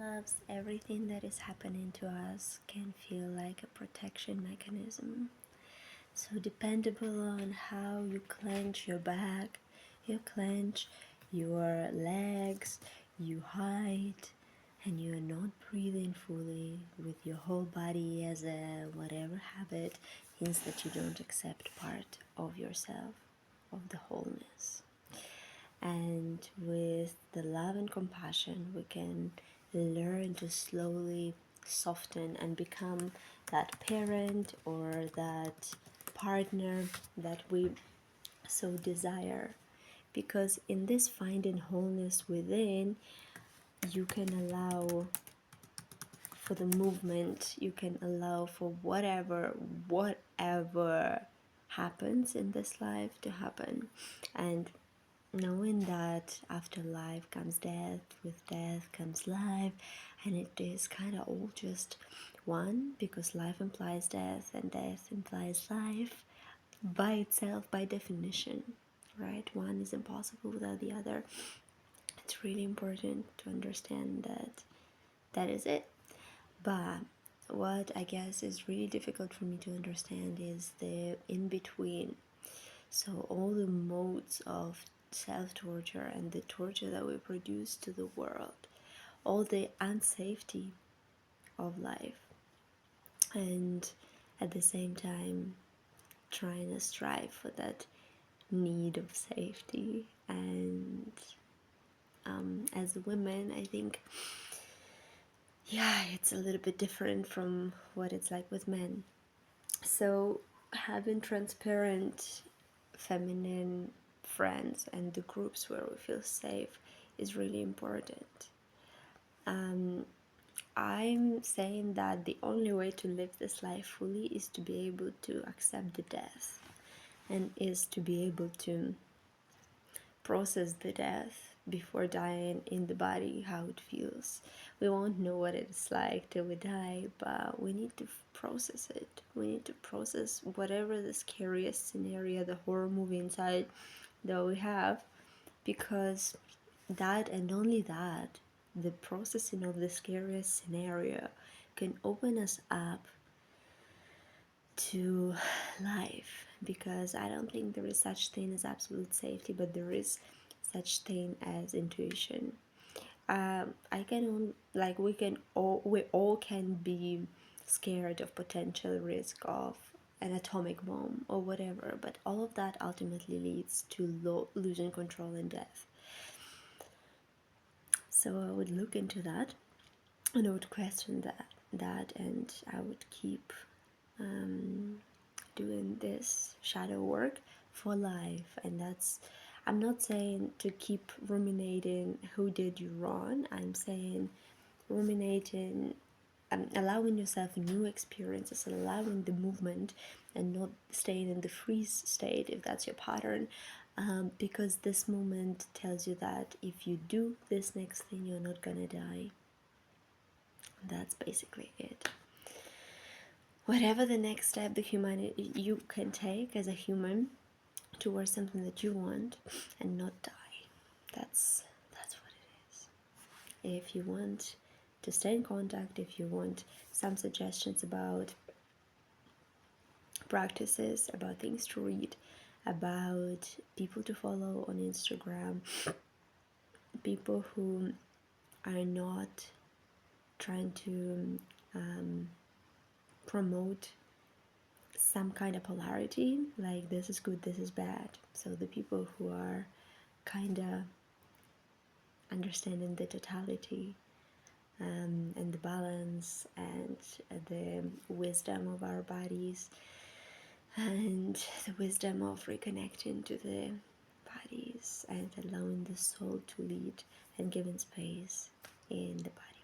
loves, everything that is happening to us can feel like a protection mechanism. So dependable on how you clench your back, you clench your legs, you hide, and you're not breathing fully with your whole body as a whatever habit, means that you don't accept part of yourself, of the wholeness. And with the love and compassion, we can learn to slowly soften and become that parent or that partner that we so desire. Because in this finding wholeness within, you can allow for the movement, you can allow for whatever happens in this life to happen. And knowing that after life comes death, with death comes life, and it is kind of all just one, because life implies death and death implies life by itself, by definition, right? One is impossible without the other. It's really important to understand that that is it. But what I guess is really difficult for me to understand is the in between. So all the modes of self-torture and the torture that we produce to the world, all the unsafety of life, and at the same time trying to strive for that need of safety. And as women, I think, yeah, it's a little bit different from what it's like with men. So having transparent feminine friends and the groups where we feel safe is really important. I'm saying that the only way to live this life fully is to be able to accept the death, and is to be able to process the death before dying in the body, how it feels. We won't know what it's like till we die, but we need to process it. We need to process whatever the scariest scenario, the horror movie inside that we have, because that, and only that, the processing of the scariest scenario can open us up to life. Because I don't think there is such thing as absolute safety, but there is such thing as intuition. We all can be scared of potential risk of an atomic bomb or whatever, but all of that ultimately leads to losing control and death. So I would look into that, and I would question that, and I would keep doing this shadow work for life. And that's, I'm not saying to keep ruminating who did you wrong. I'm saying ruminating, allowing yourself new experiences, and allowing the movement, and not staying in the freeze state if that's your pattern. Because this moment tells you that if you do this next thing, you're not gonna die. That's basically it. Whatever the next step you can take as a human towards something that you want, and not die. That's what it is. If you want to stay in contact, if you want some suggestions about practices, about things to read, about people to follow on Instagram, people who are not trying to promote some kind of polarity, like this is good, this is bad. So the people who are kind of understanding the totality, and the balance, and the wisdom of our bodies, and the wisdom of reconnecting to the bodies, and allowing the soul to lead, and giving space in the body.